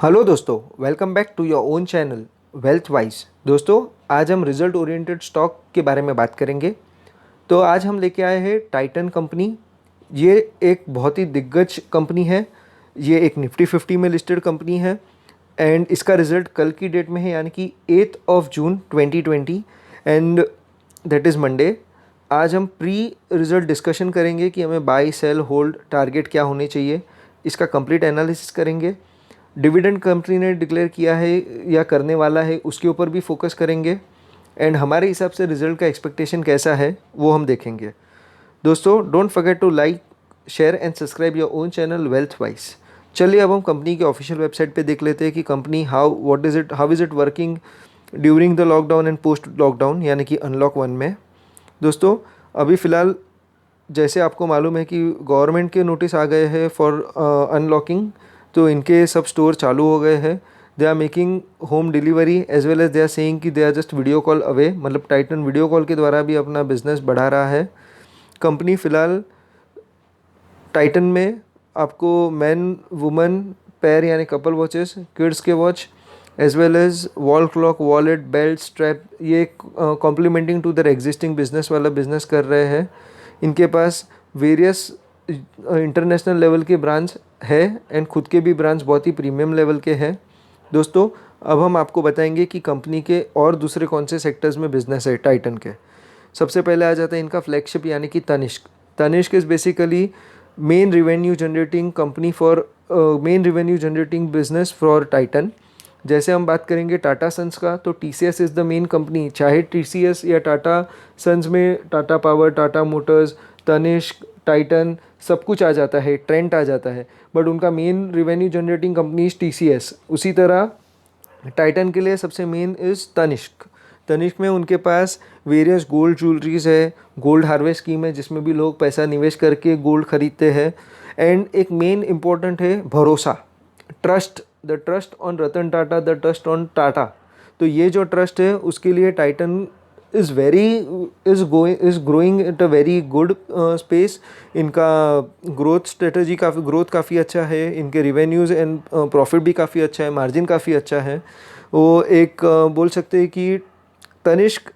Hello दोस्तों, welcome back to your own channel Wealth Wise. दोस्तों, आज हम रिजल्ट ओरिएंटेड स्टॉक के बारे में बात करेंगे। तो आज हम लेके आए हैं टाइटन कंपनी। ये एक बहुत ही दिग्गज कंपनी है। ये एक निफ्टी 50 में लिस्टेड कंपनी है एंड इसका रिजल्ट कल की डेट में है, यानी कि 8 जून 2020 एंड दैट इज़ मंडे। आज हम प्री रिजल्ट डिस्कशन करेंगे कि हमें बाय सेल होल्ड टारगेट क्या होने चाहिए। इसका कंप्लीट एनालिसिस करेंगे। डिविडेंड कंपनी ने डिक्लेयर किया है या करने वाला है, उसके ऊपर भी फोकस करेंगे एंड हमारे हिसाब से रिजल्ट का एक्सपेक्टेशन कैसा है वो हम देखेंगे। दोस्तों, don't forget to like, share and subscribe your own channel Wealth Wise. चलिए अब हम कंपनी के ऑफिशियल वेबसाइट पे देख लेते हैं कि company how is it working during the lockdown and post lockdown, यानी कि अनलॉक 1 में। दोस्तों, अभी फ़िलहाल जैसे आपको मालूम है कि गवर्नमेंट के नोटिस आ गए हैं फॉर अनलॉकिंग, तो इनके सब स्टोर चालू हो गए हैं। They are making home delivery as well as they are saying कि they are just video call away, मतलब टाइटन वीडियो कॉल के द्वारा भी अपना बिजनेस बढ़ा रहा है। कंपनी फ़िलहाल टाइटन में आपको मैन वुमन पैर यानी कपल वॉचेस, किड्स के watch as well as wall clock, wallet, belt, strap, ये complementing to their existing business वाला बिजनेस कर रहे हैं। इनके पास वेरियस इंटरनेशनल लेवल के ब्रांच है एंड खुद के भी ब्रांच बहुत ही प्रीमियम लेवल के हैं। दोस्तों, अब हम आपको बताएंगे कि कंपनी के और दूसरे कौन से सेक्टर्स में बिजनेस है टाइटन के। सबसे पहले आ जाता है इनका फ्लैगशिप यानी कि Tanishq. Tanishq is basically main revenue generating company for main revenue generating business for Titan. जैसे हम बात करेंगे टाटा सन्स का, तो TCS is the main company. चाहे TCS या टाटा सन्स में Tata Power, Tata Motors, Tanishq, Titan सब कुछ आ जाता है, ट्रेंट आ जाता है, बट उनका main revenue generating company is TCS। उसी तरह टाइटन के लिए सबसे मेन इज़ तनिष्क। तनिष्क में उनके पास वेरियस गोल्ड ज्वेलरीज है, गोल्ड हार्वेस्ट स्कीम है जिसमें भी लोग पैसा निवेश करके गोल्ड खरीदते हैं। एंड एक मेन इम्पोर्टेंट है भरोसा, trust, the trust on Ratan Tata, the trust on Tata. तो ये जो ट्रस्ट है उसके लिए Titan is growing at a very good space. इनका ग्रोथ काफ़ी अच्छा है, इनके रिवेन्यूज़ एंड प्रॉफिट भी काफ़ी अच्छा है, मार्जिन काफ़ी अच्छा है। वो एक बोल सकते हैं कि तनिष्क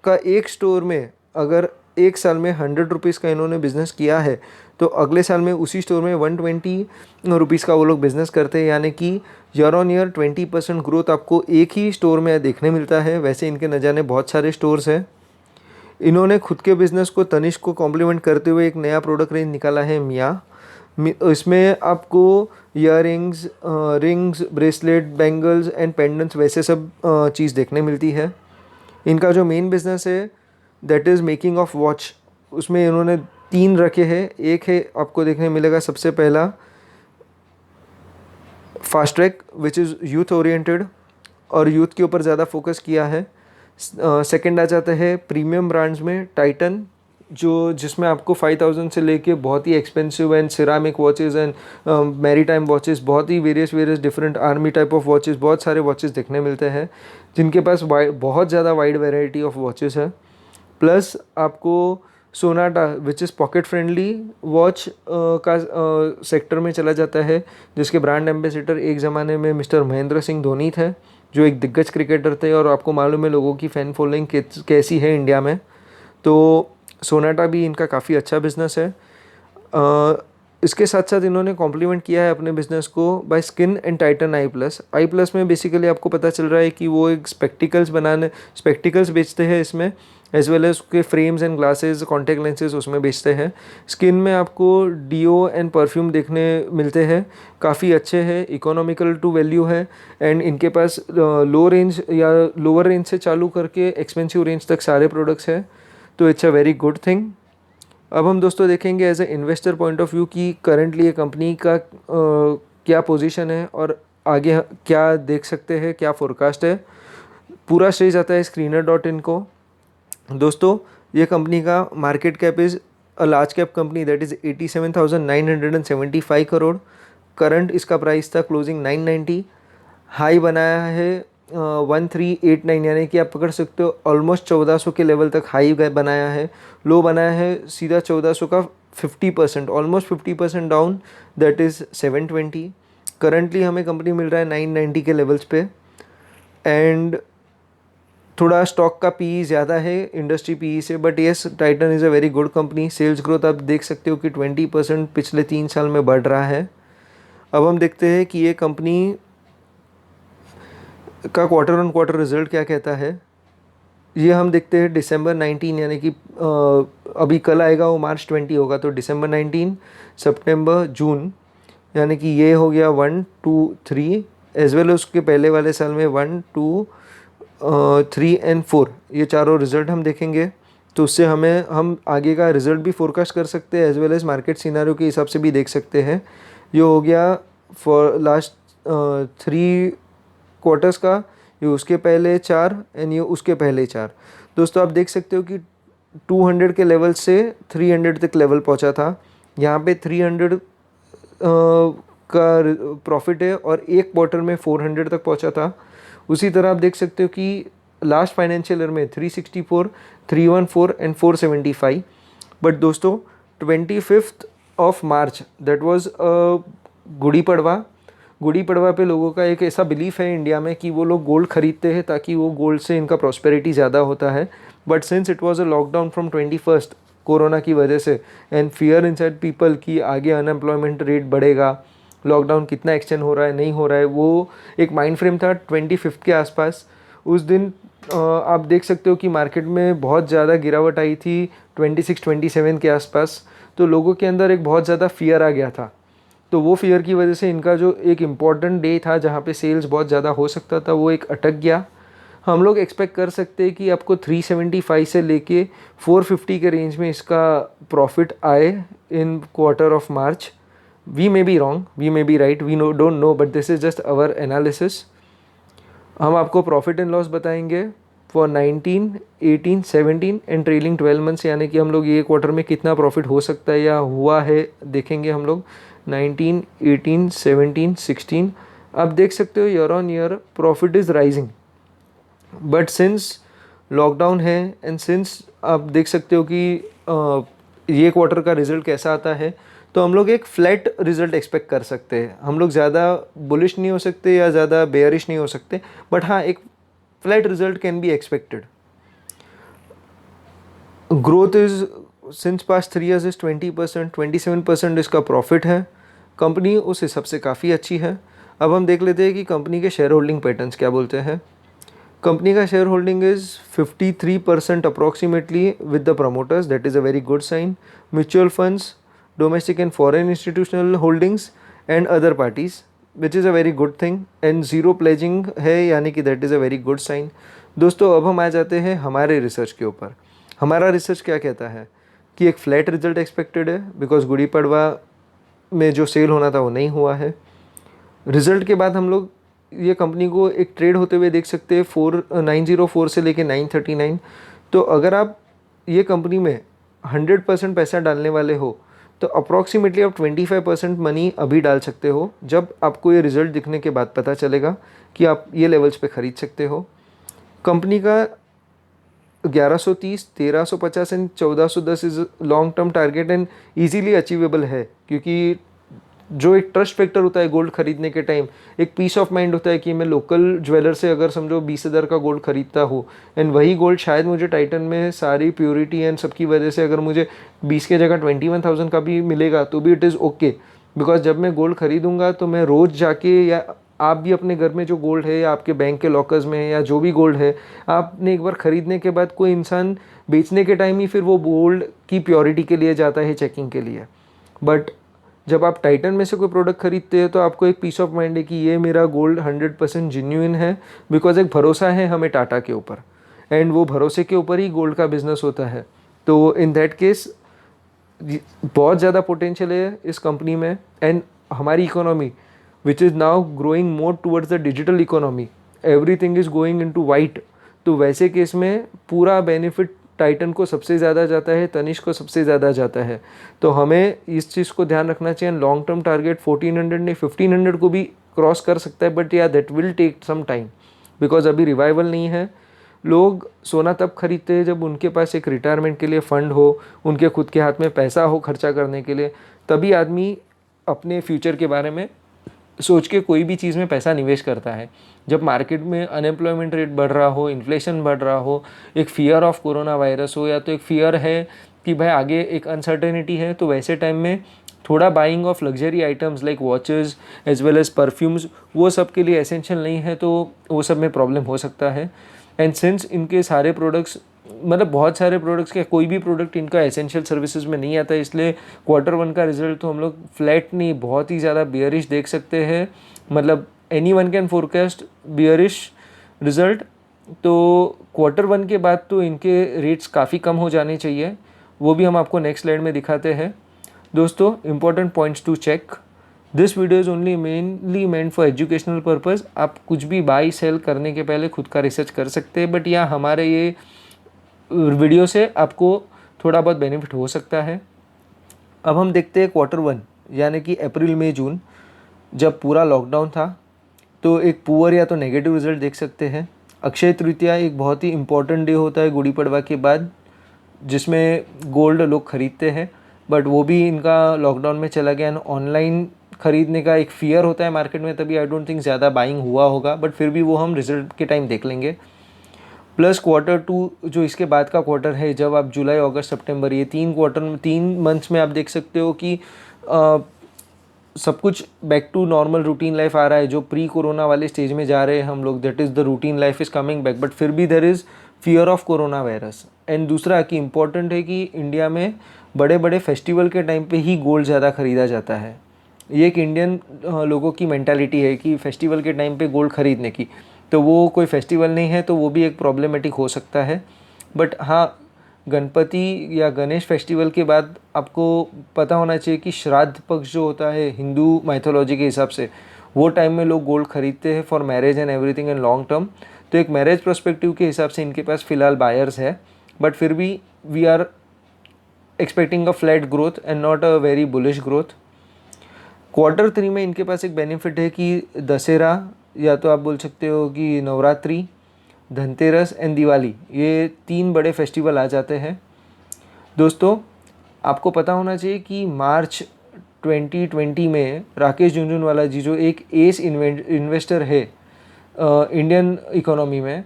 का एक स्टोर में अगर एक साल में 100 रुपीज़ का इन्होंने बिज़नेस किया है, तो अगले साल में उसी स्टोर में 120 रुपीज़ का वो लोग बिज़नेस करते हैं, यानी कि ईयर ऑन ईयर 20% ग्रोथ आपको एक ही स्टोर में देखने मिलता है। वैसे इनके न जाने बहुत सारे स्टोर्स हैं। इन्होंने खुद के बिज़नेस को, तनिष्क को कॉम्प्लीमेंट करते हुए एक नया प्रोडक्ट रेंज निकाला है मिया। इसमें आपको earrings, rings, bracelet, bangles and pendants वैसे सब चीज़ देखने मिलती है। इनका जो मेन बिजनेस है that is making of watch. उसमें इन्होंने 3 रखे हैं। एक है आपको देखने मिलेगा सबसे पहला fast track which is youth oriented और यूथ के ऊपर ज़्यादा फोकस किया है। सेकंड आ जाता है प्रीमियम ब्रांड्स में टाइटन, जो जिसमें आपको 5000 से लेके बहुत ही expensive and ceramic watches and maritime watches, बहुत ही various different army type of watches, बहुत सारे वॉचेस देखने मिलते हैं जिनके पास बहुत ज़्यादा वाइड वेराइटी ऑफ वॉचेस है। प्लस आपको Sonata which is pocket friendly watch का सेक्टर में चला जाता है, जिसके ब्रांड एम्बेसडर एक ज़माने में मिस्टर महेंद्र सिंह धोनी थे, जो एक दिग्गज क्रिकेटर थे। और आपको मालूम है लोगों की फ़ैन फॉलोइंग कैसी है इंडिया में। तो सोनाटा भी इनका काफ़ी अच्छा बिजनेस है। इसके साथ साथ इन्होंने कॉम्प्लीमेंट किया है अपने बिजनेस को by skin and Titan I plus में बेसिकली आपको पता चल रहा है कि वो एक स्पेक्टिकल्स बेचते हैं इसमें, एज वेल एज उसके frames and glasses, contact lenses उसमें बेचते हैं। स्किन में आपको डीओ एंड परफ्यूम देखने मिलते हैं, काफ़ी अच्छे हैं, इकोनॉमिकल टू वैल्यू है। एंड इनके पास लो रेंज या लोअर रेंज से चालू करके एक्सपेंसिव रेंज तक सारे प्रोडक्ट्स हैं। तो it's a very good thing. अब हम दोस्तों देखेंगे as a investor point of view कि करंटली ये कंपनी का क्या पोजीशन है और आगे क्या देख सकते हैं, क्या फोरकास्ट है। पूरा श्रेय जाता है screener.in को। दोस्तों, ये कंपनी का market cap is a large cap company that is 87,975 crore. Current इसका प्राइस था क्लोजिंग 990। हाई बनाया है 1389, यानी कि आप पकड़ सकते हो ऑलमोस्ट 1400 के लेवल तक हाई बनाया है। लो बनाया है सीधा 1400 का 50%, almost 50% down, that is 720। Currently हमें कंपनी मिल रहा है 990 के लेवल्स पे, एंड थोड़ा स्टॉक का पी ज़्यादा है इंडस्ट्री पी से, but yes Titan is a very good company. Sales growth आप देख सकते हो कि 20% पिछले 3 साल में बढ़ रहा है। अब हम देखते हैं कि ये कंपनी का क्वार्टर ऑन क्वार्टर रिजल्ट क्या कहता है। ये हम देखते हैं December 19, यानी कि अभी कल आएगा वो March 20 होगा, तो December 19, September, जून, यानी कि ये हो गया 1, 2, 3, एज वेल उसके पहले वाले साल में 1, 2, 3 एंड 4, ये चारों रिजल्ट हम देखेंगे। तो उससे हम आगे का रिजल्ट भी फोरकास्ट कर सकते हैं, as well as market scenario के हिसाब से भी देख सकते हैं। ये हो गया फॉर लास्ट 3 क्वार्टर्स का, ये उसके पहले 4 एंड ये उसके पहले 4। दोस्तों आप देख सकते हो कि 200 के लेवल से 300 तक लेवल पहुंचा था। यहाँ पे 300 का प्रॉफिट है और एक क्वार्टर में 400 तक पहुंचा था। उसी तरह आप देख सकते हो कि लास्ट फाइनेंशियल ईयर में 364, 314 एंड 475। बट दोस्तों 25 मार्च दैट वाज गुड़ी पड़वा पे लोगों का एक ऐसा बिलीफ है इंडिया में कि वो लोग गोल्ड खरीदते हैं ताकि वो गोल्ड से इनका प्रॉस्पेरिटी ज़्यादा होता है। But since it was a lockdown from 21 corona की वजह से, एंड फियर इनसाइड पीपल कि आगे अनएम्प्लॉयमेंट रेट बढ़ेगा, लॉकडाउन कितना एक्सटेंड हो रहा है नहीं हो रहा है, वो एक माइंड फ्रेम था 25 के आसपास। उस दिन आप देख सकते हो कि मार्केट में बहुत ज़्यादा गिरावट आई थी 26-27 के आसपास। तो लोगों के अंदर एक बहुत ज़्यादा फियर आ गया था। तो वो फियर की वजह से इनका जो एक इम्पॉर्टेंट डे था जहाँ पे सेल्स बहुत ज़्यादा हो सकता था, वो एक अटक गया। हम लोग एक्सपेक्ट कर सकते हैं कि आपको 375 से लेके 450 के रेंज में इसका प्रॉफिट आए in quarter of March. We may be wrong, we may be right, we don't know, but this is just our analysis. हम आपको प्रॉफिट एंड लॉस बताएंगे फॉर 19, 18, 17 एंड ट्रेलिंग 12 मंथ्स, यानी कि हम लोग ये क्वार्टर में कितना प्रॉफिट हो सकता है या हुआ है देखेंगे हम लोग। 19, 18, 17, 16 आप देख सकते हो year on year profit is rising. But since lockdown है एंड सिंस आप देख सकते हो कि ये क्वार्टर का रिजल्ट कैसा आता है, तो हम लोग एक फ्लैट रिजल्ट एक्सपेक्ट कर सकते हैं। हम लोग ज़्यादा बुलिश नहीं हो सकते या ज़्यादा बेयरिश नहीं हो सकते, बट हाँ एक flat result can be expected. Growth is since past 3 years is 20%, 27% इसका प्रॉफिट है। कंपनी उस हिसाब से काफ़ी अच्छी है। अब हम देख लेते हैं कि कंपनी के शेयर होल्डिंग पैटर्न्स क्या बोलते हैं। कंपनी का share holding is 53% approximately with the promoters, that is a very good sign. Mutual funds, domestic and foreign institutional holdings and other parties, which is a very good thing, and zero pledging है, यानी कि that is a very good sign. दोस्तों अब हम आ जाते हैं हमारे research के ऊपर। हमारा रिसर्च क्या कहता है कि एक फ्लैट रिजल्ट एक्सपेक्टेड है, बिकॉज गुड़ी पड़वा में जो सेल होना था वो नहीं हुआ है। रिजल्ट के बाद हम लोग ये कंपनी को एक ट्रेड होते हुए देख सकते हैं 904 से लेके 939। तो अगर आप ये कंपनी में 100% पैसा डालने वाले हो तो अप्रॉक्सीमेटली आप 25% मनी अभी डाल सकते हो, जब आपको ये रिज़ल्ट दिखने के बाद पता चलेगा कि आप ये लेवल्स पे ख़रीद सकते हो। कंपनी का 1130, 1350 and 1410 is long term target and easily achievable है, क्योंकि जो एक ट्रस्ट फैक्टर होता है गोल्ड खरीदने के टाइम, एक पीस ऑफ माइंड होता है कि मैं लोकल ज्वेलर से अगर समझो 20,000 का गोल्ड खरीदता हूँ एंड वही गोल्ड शायद मुझे टाइटन में सारी प्योरिटी एंड सबकी वजह से अगर मुझे 20 के जगह 21,000 का भी मिलेगा तो भी इट इज़ ओके, बिकॉज जब मैं गोल्ड खरीदूंगा तो मैं रोज़ जाके, या आप भी अपने घर में जो गोल्ड है या आपके बैंक के लॉकर्स में है या जो भी गोल्ड है, आपने एक बार ख़रीदने के बाद कोई इंसान बेचने के टाइम ही फिर वो गोल्ड की प्योरिटी के लिए जाता है चेकिंग के लिए। बट जब आप टाइटन में से कोई प्रोडक्ट खरीदते हैं तो आपको एक पीस ऑफ माइंड है कि ये मेरा गोल्ड 100% जेन्युइन है, बिकॉज एक भरोसा है हमें टाटा के ऊपर, एंड वो भरोसे के ऊपर ही गोल्ड का बिजनेस होता है। तो इन दैट केस बहुत ज़्यादा पोटेंशियल है इस कंपनी में, एंड हमारी economy which is now growing more towards the digital economy, everything is going into white, तो वैसे केस में पूरा बेनिफिट टाइटन को सबसे ज़्यादा जाता है, तनिष्क को सबसे ज़्यादा जाता है। तो हमें इस चीज़ को ध्यान रखना चाहिए। लॉन्ग टर्म टारगेट 1400 नहीं 1500 को भी क्रॉस कर सकता है, बट या that will take some time, because अभी रिवाइवल नहीं है। लोग सोना तब खरीदते हैं जब उनके पास एक रिटायरमेंट के लिए फ़ंड हो, उनके खुद के हाथ में पैसा हो खर्चा करने के लिए, तभी आदमी अपने फ्यूचर के बारे में सोच के कोई भी चीज़ में पैसा निवेश करता है। जब मार्केट में अनएम्प्लॉयमेंट रेट बढ़ रहा हो, इन्फ्लेशन बढ़ रहा हो, एक फ़ियर ऑफ कोरोना वायरस हो, या तो एक फ़ियर है कि भाई आगे एक अनसर्टेनिटी है, तो वैसे टाइम में थोड़ा buying of luxury items like watches as well as perfumes, वो सब के लिए एसेंशियल नहीं है, तो वो सब में प्रॉब्लम हो सकता है। एंड सिंस इनके सारे प्रोडक्ट्स, मतलब बहुत सारे प्रोडक्ट्स के कोई भी प्रोडक्ट इनका एसेंशियल सर्विसेज में नहीं आता, इसलिए Q1 का रिजल्ट तो हम लोग फ्लैट नहीं, बहुत ही ज़्यादा बियरिश देख सकते हैं। मतलब any one can forecast bearish result. तो Q1 के बाद तो इनके रेट्स काफ़ी कम हो जाने चाहिए, वो भी हम आपको नेक्स्ट स्लाइड में दिखाते हैं। दोस्तों, important points to check, this video is only mainly meant for educational purpose. आप कुछ भी बाई सेल करने के पहले खुद का रिसर्च कर सकते हैं, बट यहाँ हमारे ये वीडियो से आपको थोड़ा बहुत बेनिफिट हो सकता है। अब हम देखते हैं Q1, यानी कि अप्रैल मई जून, जब पूरा लॉकडाउन था, तो एक पुअर या तो नेगेटिव रिजल्ट देख सकते हैं। अक्षय तृतीया एक बहुत ही इम्पोर्टेंट डे होता है गुड़ी पड़वा के बाद, जिसमें गोल्ड लोग ख़रीदते हैं, बट वो भी इनका लॉकडाउन में चला गया। एंड ऑनलाइन ख़रीदने का एक फ़ियर होता है मार्केट में, तभी आई डोंट थिंक ज़्यादा बाइंग हुआ होगा, बट फिर भी वो हम रिजल्ट के टाइम देख लेंगे। प्लस Q2 जो इसके बाद का क्वार्टर है, जब आप जुलाई अगस्त सितंबर, ये 3 मंथ्स में आप देख सकते हो कि सब कुछ back to normal routine life आ रहा है, जो प्री कोरोना वाले स्टेज में जा रहे हैं हम लोग, that is the routine life is coming back, but फिर भी there is fear of corona virus. And दूसरा कि इम्पॉर्टेंट है कि इंडिया में बड़े बड़े फेस्टिवल के टाइम पे ही गोल्ड ज़्यादा ख़रीदा जाता है। ये एक इंडियन लोगों की मेंटालिटी है कि फेस्टिवल के टाइम पे गोल्ड ख़रीदने की, तो वो कोई फेस्टिवल नहीं है, तो वो भी एक प्रॉब्लमेटिक हो सकता है। बट हाँ, गणपति या गणेश फेस्टिवल के बाद आपको पता होना चाहिए कि श्राद्ध पक्ष जो होता है हिंदू माइथोलॉजी के हिसाब से, वो टाइम में लोग गोल्ड खरीदते हैं for marriage and everything in long term. तो एक मैरिज पर्सपेक्टिव के हिसाब से इनके पास फ़िलहाल बायर्स है, बट फिर भी we are expecting a flat growth and not a very bullish growth. Q3 में इनके पास एक बेनिफिट है कि दशहरा, या तो आप बोल सकते हो कि नवरात्रि, धनतेरस एंड दिवाली, ये 3 बड़े फेस्टिवल आ जाते हैं। दोस्तों, आपको पता होना चाहिए कि मार्च 2020 में राकेश झुनझुनवाला जी, जो एक एस इन्वेस्टर है इंडियन इकोनॉमी में,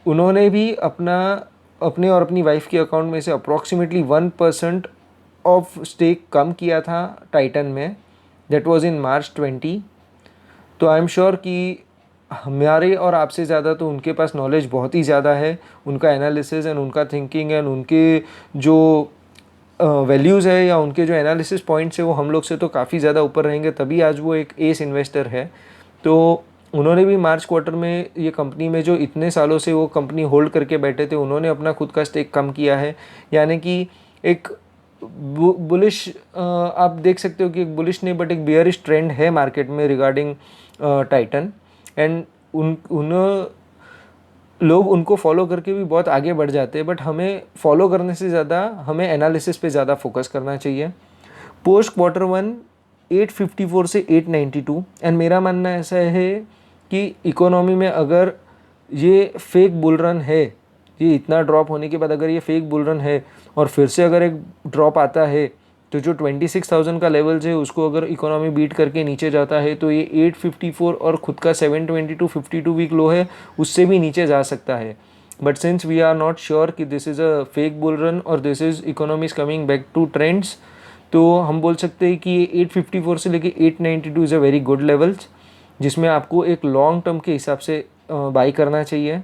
उन्होंने भी अपने और अपनी वाइफ के अकाउंट में से अप्रॉक्सीमेटली 1% ऑफ स्टेक कम किया था टाइटन में। दैट वाज इन मार्च 20। तो आई एम श्योर कि हमारे और आपसे ज़्यादा तो उनके पास नॉलेज बहुत ही ज़्यादा है, उनका एनालिसिस एंड उनका थिंकिंग एंड उनके जो वैल्यूज़ है या उनके जो एनालिसिस पॉइंट्स है, वो हम लोग से तो काफ़ी ज़्यादा ऊपर रहेंगे, तभी आज वो एक एस इन्वेस्टर है। तो उन्होंने भी मार्च क्वार्टर में ये कंपनी में, जो इतने सालों से वो कंपनी होल्ड करके बैठे थे, उन्होंने अपना खुद का स्टेक कम किया है। यानी कि एक बुलिश, आप देख सकते हो कि एक बुलिश नहीं बट एक बियरिश ट्रेंड है मार्केट में रिगार्डिंग टाइटन। एंड उन लोग उनको फॉलो करके भी बहुत आगे बढ़ जाते हैं, बट हमें फॉलो करने से ज़्यादा हमें एनालिसिस पे ज़्यादा फोकस करना चाहिए। पोस्ट Q1 854 से 892, एंड मेरा मानना ऐसा है कि इकोनॉमी में अगर ये फेक बुल रन है, ये इतना ड्रॉप होने के बाद अगर ये फेक बुल रन है और फिर से अगर एक ड्रॉप आता है, तो जो 26,000 का लेवल्स है उसको अगर इकोनॉमी बीट करके नीचे जाता है, तो ये 854 और खुद का 722 52 वीक लो है, उससे भी नीचे जा सकता है। But since we are not sure कि this is a fake bull run और this is economy is coming back to trends, तो हम बोल सकते हैं कि 854 से लेके 892 is a very good levels, जिसमें आपको एक लॉन्ग टर्म के हिसाब से बाई करना चाहिए।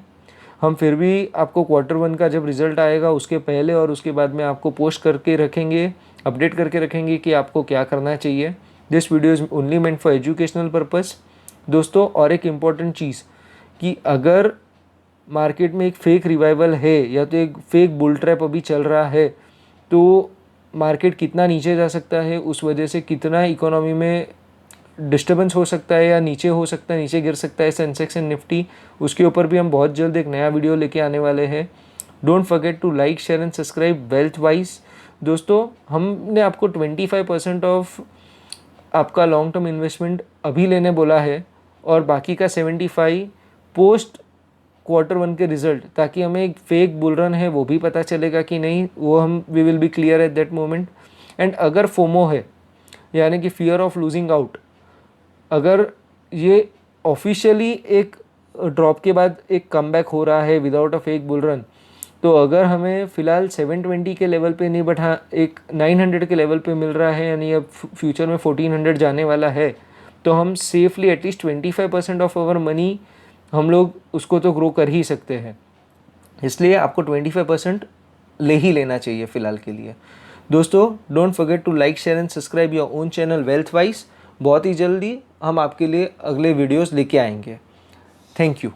हम फिर भी आपको Q1 का जब रिज़ल्ट आएगा उसके पहले और उसके बाद में आपको पोस्ट करके रखेंगे, अपडेट करके रखेंगे कि आपको क्या करना चाहिए। This video is only meant for educational purpose. दोस्तों, और एक इम्पॉर्टेंट चीज़ कि अगर मार्केट में एक फेक रिवाइवल है या तो एक फेक बुल ट्रैप अभी चल रहा है, तो मार्केट कितना नीचे जा सकता है, उस वजह से कितना इकोनॉमी में डिस्टर्बेंस हो सकता है या नीचे हो सकता है, नीचे गिर सकता है सेंसेक्स एंड निफ्टी, उसके ऊपर भी हम बहुत जल्द एक नया वीडियो लेके आने वाले हैं। Don't forget to like, share and subscribe Wealth Wise. दोस्तों, हमने आपको 25% ऑफ आपका लॉन्ग टर्म इन्वेस्टमेंट अभी लेने बोला है और बाकी का 75 पोस्ट Q1 के रिजल्ट, ताकि हमें एक फेक बुल रन है वो भी पता चलेगा कि नहीं, वो हम we will be clear at that moment. And अगर फोमो है, यानी कि फियर ऑफ लूजिंग आउट, अगर ये ऑफिशियली एक ड्रॉप के बाद एक कमबैक हो रहा है without a fake bull run, तो अगर हमें फ़िलहाल 720 के लेवल पे नहीं बट हाँ एक 900 के लेवल पे मिल रहा है, यानी अब फ्यूचर में 1400 जाने वाला है, तो हम safely at least 25% of our money हम लोग उसको तो ग्रो कर ही सकते हैं। इसलिए आपको 25% ले ही लेना चाहिए फ़िलहाल के लिए। दोस्तों, don't forget to like, share and subscribe your own channel Wealth Wise. बहुत ही जल्दी हम आपके लिए अगले वीडियोस लेके आएंगे। Thank you.